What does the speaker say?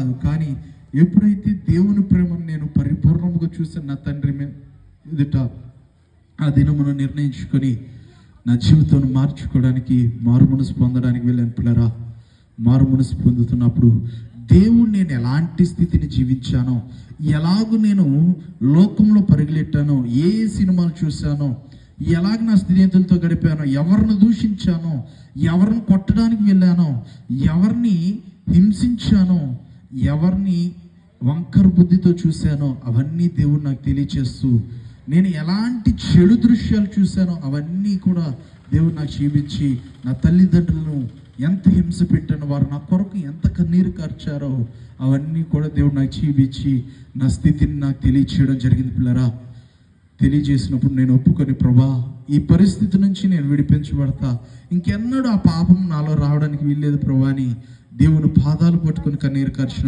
కాదు. కానీ ఎప్పుడైతే దేవుని ప్రేమను నేను పరిపూర్ణముగా చూసాను నా తండ్రి ఎదుట, ఆ దినమును నిర్ణయించుకొని నా జీవితాన్ని మార్చుకోవడానికి, మారు మనసు పొందడానికి వెళ్ళాను. పిల్లరా, మారు మనసు పొందుతున్నప్పుడు దేవుడు నేను ఎలాంటి స్థితిని జీవించానో, ఎలాగూ నేను లోకంలో పరిగెట్టానో, ఏ సినిమాలు చూశానో, ఎలాగ నా స్నేహితులతో గడిపానో, ఎవరిని దూషించానో, ఎవరిని కొట్టడానికి వెళ్ళానో, ఎవరిని హింసించానో, ఎవరిని వంకర బుద్ధితో చూశానో అవన్నీ దేవుడు నాకు తెలియచేస్తూ, నేను ఎలాంటి చెడు దృశ్యాలు చూశానో అవన్నీ కూడా దేవుడు నాకు చూపించి, నా తల్లిదండ్రులను ఎంత హింస పెట్టానో, వారు నా కొరకు ఎంత కన్నీరు కార్చారో అవన్నీ కూడా దేవుడు నాకు చూపించి నా స్థితిని నాకు తెలియచేయడం జరిగింది. పిల్లరా, తెలియజేసినప్పుడు నేను ఒప్పుకొని, ప్రభా ఈ పరిస్థితి నుంచి నేను విడిపించబడతా, ఇంకెన్నడూ ఆ పాపం నాలో రావడానికి వీల్లేదు ప్రభా అని దేవుని పాదాలు పట్టుకొని కన్నీరు కార్చిన